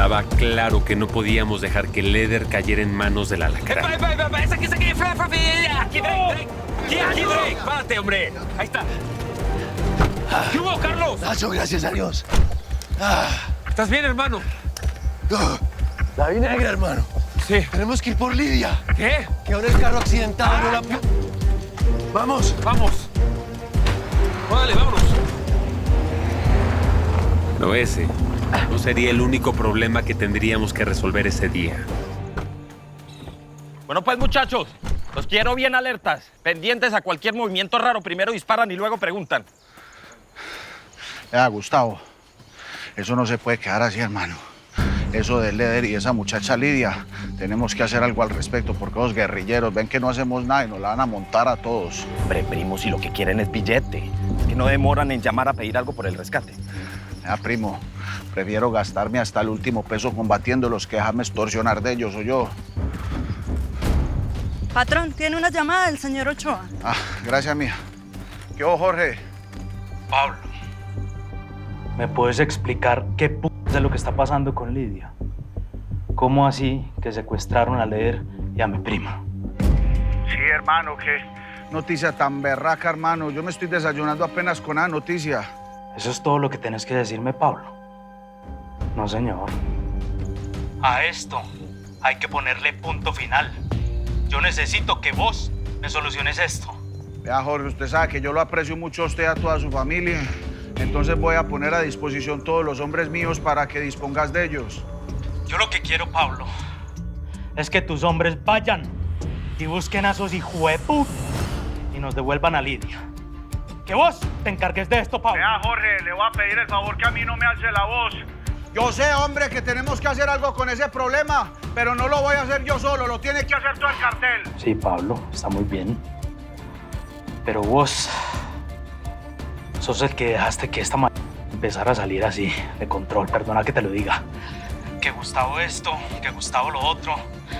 Estaba claro que no podíamos dejar que Leder cayera en manos del alacrán. Aquí, Drake. Aquí, Drake. Párate, hombre. Ahí está. ¿Qué hubo, Carlos? Nacho, gracias a Dios. ¿Estás bien, hermano? La vi negra, hermano. Sí. Tenemos que ir por Lidia. ¿Qué? Que ahora el carro accidentado no la... Vamos. Vamos. Órale, vámonos. No, ese no sería el único problema que tendríamos que resolver ese día. Bueno, pues, muchachos, los quiero bien alertas, pendientes a cualquier movimiento raro. Primero disparan y luego preguntan. Gustavo, eso no se puede quedar así, hermano. Eso de Leder y esa muchacha Lidia, tenemos que hacer algo al respecto porque los guerrilleros ven que no hacemos nada y nos la van a montar a todos. Hombre, primo, si lo que quieren es billete, es que no demoran en llamar a pedir algo por el rescate. Primo, prefiero gastarme hasta el último peso combatiéndolos que dejarme extorsionar de ellos, o yo. Patrón, tiene una llamada del señor Ochoa. Gracias, mía. ¿Qué hubo, Jorge? Pablo, ¿me puedes explicar qué p*** es lo que está pasando con Lidia? ¿Cómo así que secuestraron a Leder y a mi prima? Sí, hermano, qué noticia tan berraca, hermano. Yo me estoy desayunando apenas con esa noticia. ¿Eso es todo lo que tienes que decirme, Pablo? No, señor. A esto hay que ponerle punto final. Yo necesito que vos me soluciones esto. Vea, Jorge, usted sabe que yo lo aprecio mucho a usted y a toda su familia. Entonces voy a poner a disposición todos los hombres míos para que dispongas de ellos. Yo lo que quiero, Pablo, es que tus hombres vayan y busquen a esos hijuepu y nos devuelvan a Lidia. Que vos te encargues de esto, Pablo. Vea, Jorge, le voy a pedir el favor que a mí no me alce la voz. Yo sé, hombre, que tenemos que hacer algo con ese problema, pero no lo voy a hacer yo solo, lo tiene que hacer todo el cartel. Sí, Pablo, está muy bien. Pero vos sos el que dejaste que esta empezara a salir así, de control. Perdona que te lo diga. Que Gustavo esto, que Gustavo lo otro,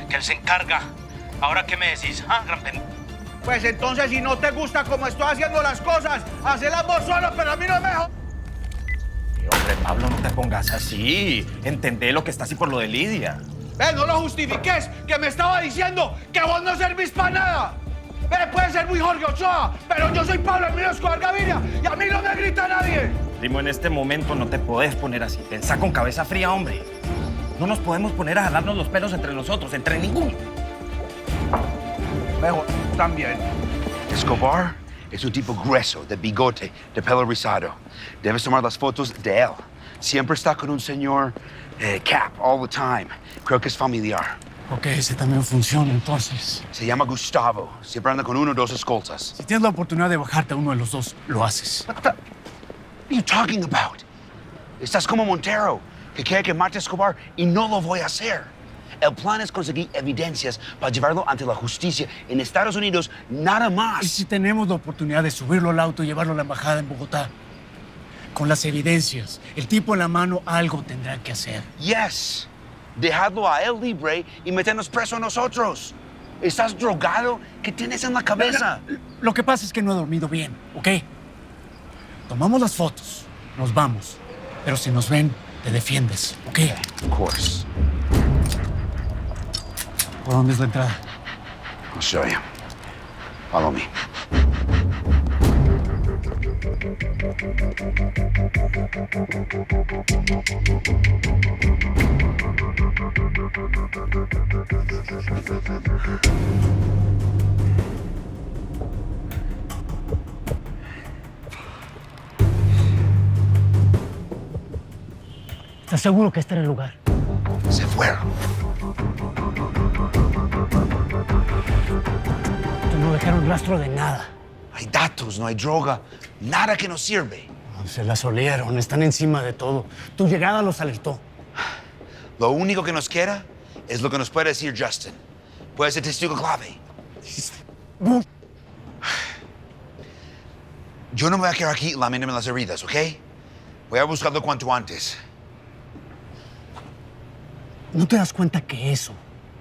que él se encarga. ¿Ahora qué me decís? Gran pendejo. Pues entonces, si no te gusta cómo estoy haciendo las cosas, hacelas vos solo, pero a mí no me jodas. Hombre, Pablo, no te pongas así. Entendé lo que está así por lo de Lidia. No lo justifiques, que me estaba diciendo que vos no servís para nada. Puede ser muy Jorge Ochoa, pero yo soy Pablo Emilio Escobar Gaviria y a mí no me grita nadie. Primo, en este momento no te podés poner así. Pensá con cabeza fría, hombre. No nos podemos poner a jalarnos los pelos entre nosotros, entre ninguno. Mejor también. Escobar es un tipo grueso, de bigote, de pelo rizado. Debes tomar las fotos de él. Siempre está con un señor Cap all the time. Creo que es familiar. Ok, ese también funciona entonces. Se llama Gustavo. Siempre anda con uno o dos escoltas. Si tienes la oportunidad de bajarte a uno de los dos, lo haces. What are you talking about? Estás como Montero, que quiere que mate a Escobar y no lo voy a hacer. El plan es conseguir evidencias para llevarlo ante la justicia en Estados Unidos, nada más. ¿Y si tenemos la oportunidad de subirlo al auto y llevarlo a la embajada en Bogotá? Con las evidencias, el tipo en la mano algo tendrá que hacer. Yes. Dejadlo a él libre y meternos preso a nosotros. ¿Estás drogado? ¿Qué tienes en la cabeza? Lo que pasa es que no he dormido bien, ¿ok? Tomamos las fotos, nos vamos. Pero si nos ven, te defiendes, ¿ok? Of course. ¿Por dónde es la entrada? I'll show you. Follow me. ¿Estás seguro que este era el lugar? Se fueron. No dejaron rastro de nada. Hay datos, no hay droga. Nada que nos sirve. Se las olieron, están encima de todo. Tu llegada los alertó. Lo único que nos queda es lo que nos puede decir Justin. Puede ser testigo clave. Yo no me voy a quedar aquí lamiéndome las heridas, ¿ok? Voy a buscarlo cuanto antes. ¿No te das cuenta que eso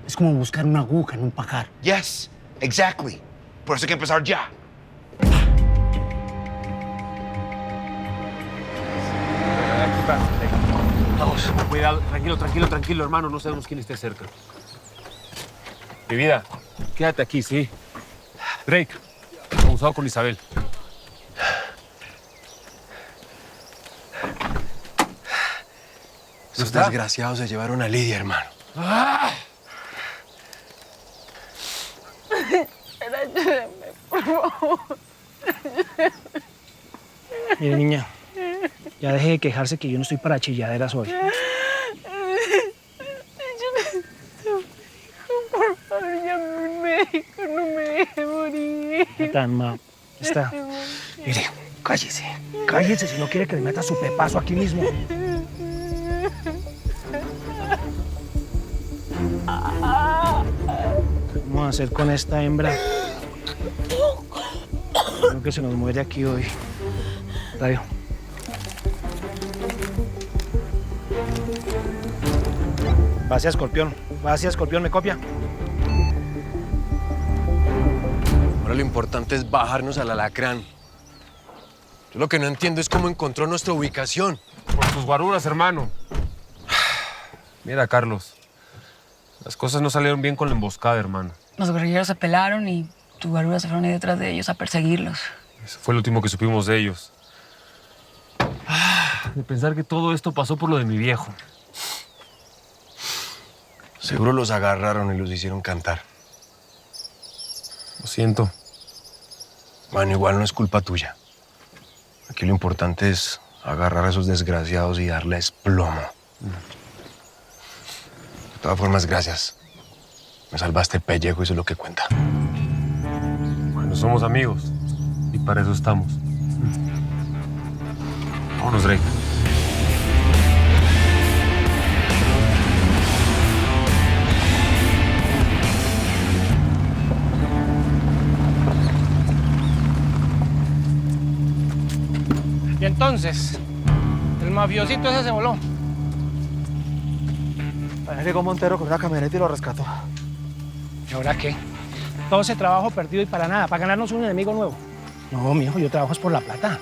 es como buscar una aguja en un pajar? Yes, exactly. Por eso hay que empezar ya. vamos. Cuidado, tranquilo, hermano. No sabemos quién esté cerca. Mi vida, quédate aquí, ¿sí? Drake, abusado con Isabel. Los desgraciados se llevaron a Lidia, hermano. Ayúdeme, por favor. Mire, niña, ya deje de quejarse que yo no estoy para chilladeras hoy. Por favor, llame a un médico, no me deje morir. Tan ma, está. Mire, cállese si no quiere que le meta su pepazo aquí mismo. ¿Qué vamos a hacer con esta hembra? Creo que se nos muere aquí hoy. Radio. Vacía, Escorpión, ¿me copia? Ahora lo importante es bajarnos al alacrán. Yo lo que no entiendo es cómo encontró nuestra ubicación. Por tus guaruras, hermano. Mira, Carlos. Las cosas no salieron bien con la emboscada, hermano. Los guerrilleros se pelaron y tus guaruras se fueron ahí detrás de ellos a perseguirlos. Eso fue lo último que supimos de ellos. De pensar que todo esto pasó por lo de mi viejo. Seguro los agarraron y los hicieron cantar. Lo siento. Bueno, igual no es culpa tuya. Aquí lo importante es agarrar a esos desgraciados y darles plomo. De todas formas, gracias. Me salvaste el pellejo y eso es lo que cuenta. Bueno, somos amigos. Y para eso estamos. Vámonos, Drake. Y entonces, el mafiosito ese se voló. Llegó Montero con una camioneta y lo rescató. ¿Y ahora qué? Todo ese trabajo perdido y para nada, para ganarnos un enemigo nuevo. No, mijo, yo trabajo es por la plata.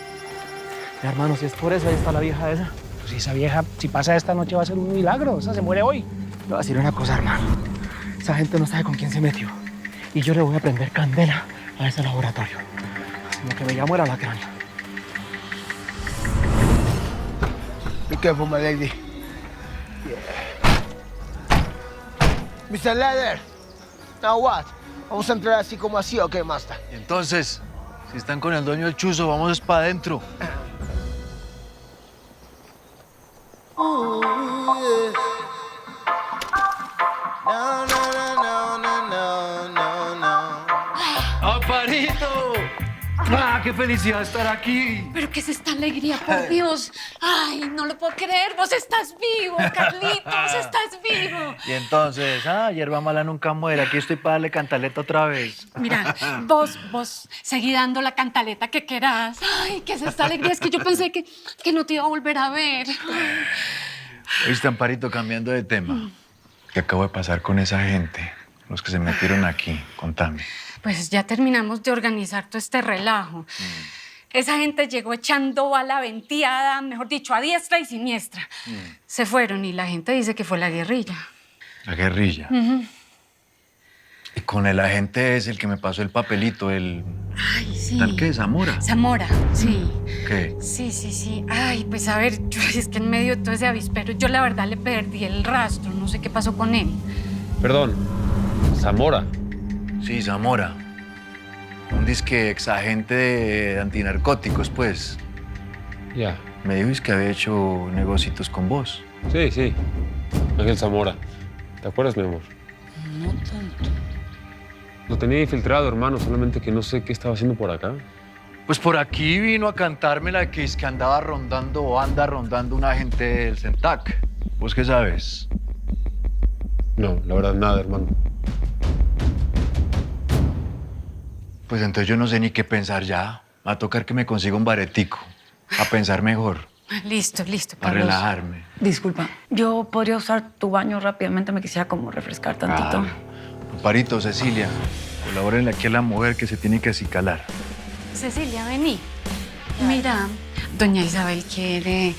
Mi hermano, si es por eso, ahí está la vieja esa. Pues esa vieja, si pasa esta noche, va a ser un milagro. Esa se muere hoy. Le voy a decir una cosa, hermano. Esa gente no sabe con quién se metió. Y yo le voy a prender candela a ese laboratorio. Lo que me llamo era Alacrán. Be careful, my lady. Mr. Leather. Now what? ¿Vamos a entrar así como así o qué, Master? Y entonces, si están con el dueño del chuzo, vamos para adentro. ¡Amparito! ¡Ah, qué felicidad estar aquí! ¿Pero qué es esta alegría, por Dios? Ay, no lo puedo creer. Vos estás vivo, Carlitos, estás vivo. Y entonces, hierba mala nunca muere. Aquí estoy para darle cantaleta otra vez. Mira, vos seguí dando la cantaleta que querás. Ay, qué es esta alegría. Es que yo pensé que no te iba a volver a ver. Oíste, Amparito, cambiando de tema. ¿Qué acabo de pasar con esa gente? Los que se metieron aquí. Contame. Pues ya terminamos de organizar todo este relajo. Esa gente llegó echando bala venteada, mejor dicho, a diestra y siniestra. Se fueron y la gente dice que fue la guerrilla. ¿La guerrilla? Y con el agente es el que me pasó el papelito, el... Ay, sí. ¿Tal qué? ¿Zamora? Zamora, sí. ¿Qué? Sí. Ay, pues a ver, es que en medio de todo ese avispero, yo la verdad le perdí el rastro. No sé qué pasó con él. Perdón, Zamora. Sí, Zamora. Un disque exagente de antinarcóticos, pues. Ya. Me dijo que había hecho negocios con vos. Sí. Ángel Zamora. ¿Te acuerdas, mi amor? No tanto. Lo tenía infiltrado, hermano, solamente que no sé qué estaba haciendo por acá. Pues por aquí vino a cantarme la que es que andaba rondando o anda rondando un agente del CENTAC. ¿Vos qué sabes? No, la verdad, nada, hermano. Pues entonces yo no sé ni qué pensar ya. Va a tocar que me consiga un baretico. A pensar mejor. Listo, A Carlos. relajarme. Disculpa, yo podría usar tu baño rápidamente, me quisiera como refrescar tantito. Amparito, Cecilia, colabórenle aquí a la mujer que se tiene que acicalar. Cecilia, vení. Mira, doña Isabel quiere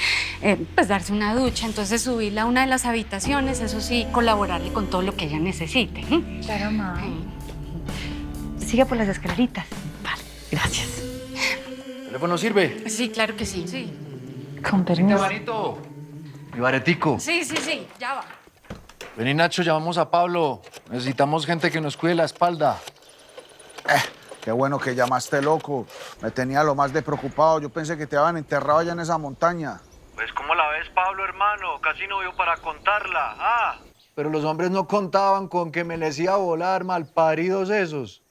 pues darse una ducha, entonces subirla a una de las habitaciones, eso sí, colaborarle con todo lo que ella necesite. Claro, ma. Sigue por las escaleritas. Vale, gracias. ¿El teléfono sirve? Sí, claro que sí, sí. Con permiso. Manito, mi baretico. Sí, ya va. Vení, Nacho, llamamos a Pablo. Necesitamos gente que nos cuide la espalda. Qué bueno que llamaste, loco. Me tenía lo más de preocupado. Yo pensé que te habían enterrado allá en esa montaña. Pues, ¿cómo la ves, Pablo, hermano? Casi no vio para contarla. ¡Ah! Pero los hombres no contaban con que me les iba a volar, malparidos esos.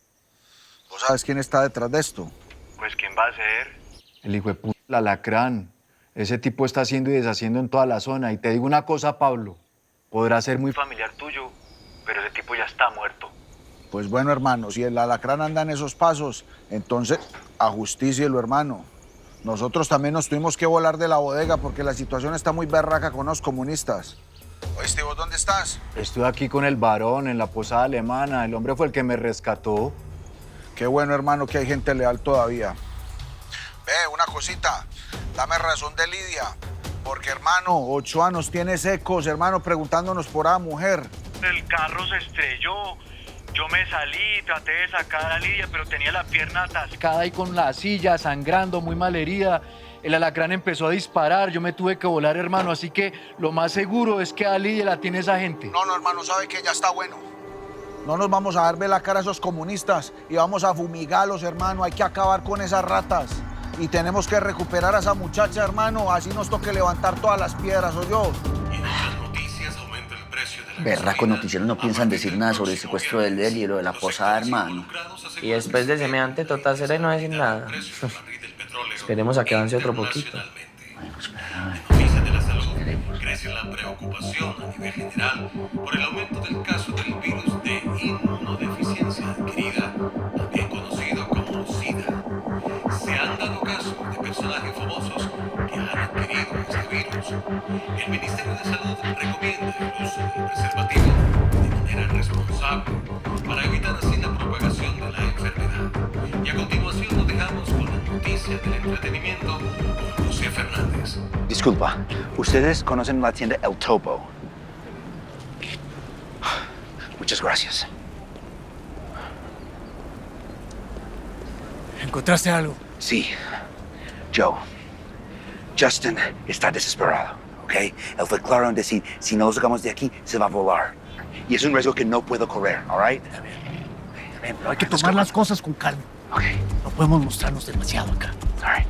¿Vos sabes quién está detrás de esto? Pues, ¿quién va a ser? El hijo de puta, el alacrán. Ese tipo está haciendo y deshaciendo en toda la zona. Y te digo una cosa, Pablo. Podrá ser muy familiar tuyo, pero ese tipo ya está muerto. Pues bueno, hermano, si el alacrán anda en esos pasos, entonces ajustícielo, hermano. Nosotros también nos tuvimos que volar de la bodega porque la situación está muy berraca con los comunistas. ¿Oíste, vos dónde estás? Estoy aquí con el varón en la posada alemana. El hombre fue el que me rescató. Qué bueno, hermano, que hay gente leal todavía. Ve, una cosita. Dame razón de Lidia. Porque, hermano, Ochoa nos tiene secos, hermano, preguntándonos por la mujer. El carro se estrelló. Yo me salí, traté de sacar a Lidia, pero tenía la pierna atascada. Ahí con la silla, sangrando, muy mal herida. El alacrán empezó a disparar, yo me tuve que volar, hermano, así que lo más seguro es que a Lidia la tiene esa gente. No, hermano, sabe que ya está bueno. No nos vamos a dar ver la cara a esos comunistas y vamos a fumigarlos, hermano. Hay que acabar con esas ratas. Y tenemos que recuperar a esa muchacha, hermano. Así nos toque levantar todas las piedras, ¿o yo? Berracos noticieros no piensan decir nada sobre el secuestro del Leder y lo de la posada, hermano. Y después de semejante totacera y no decir nada. Esperemos a que avance otro poquito. Crece la preocupación a nivel general por el aumento del caso del virus de inmunodeficiencia adquirida, también conocido como SIDA. Se han dado casos de personajes famosos que han adquirido este virus. El Ministerio de Salud recomienda el uso del preservativo de manera responsable para evitar así la propagación de la enfermedad. Y a continuación nos dejamos con la noticia del entretenimiento con José Fernández. Disculpa, ¿ustedes conocen la tienda El Topo? Muchas gracias. ¿Encontraste algo? Sí. Joe, Justin está desesperado, ¿ok? Él fue claro en decir, si no lo sacamos de aquí, se va a volar. Y es un riesgo que no puedo correr, ¿all right? Pero hay que tomar las cosas con calma. Ok. No podemos mostrarnos demasiado acá. All right.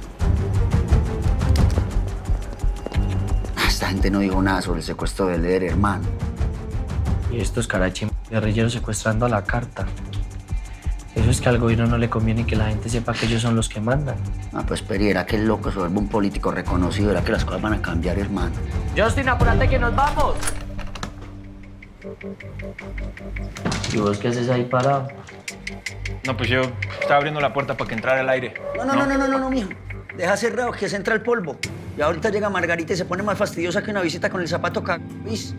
Esta gente no dijo nada sobre el secuestro del Leder, hermano. Y estos carachim guerrilleros secuestrando a la carta. Eso es que al gobierno no le conviene que la gente sepa que ellos son los que mandan. Ah, pues Periera, que el loco se vuelve un político reconocido. Era que las cosas van a cambiar, hermano. Justin, apúrate que nos vamos. ¿Y vos qué haces ahí parado? No, pues yo estaba abriendo la puerta para que entrara el aire. No, mijo. Deja cerrado que se entra el polvo. Y ahorita llega Margarita y se pone más fastidiosa que una visita con el zapato ¿Vis?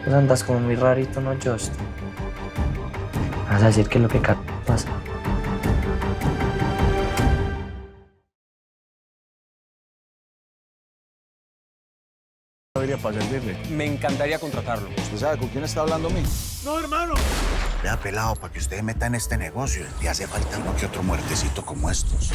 Vos andas como muy rarito, ¿no, Justin? Vas a decir que es lo que pasa. Para servirle. Me encantaría contratarlo. ¿Usted sabe con quién está hablando a mí? No, hermano. Vea, pelado, para que usted meta en este negocio, le hace falta uno que otro muertecito como estos.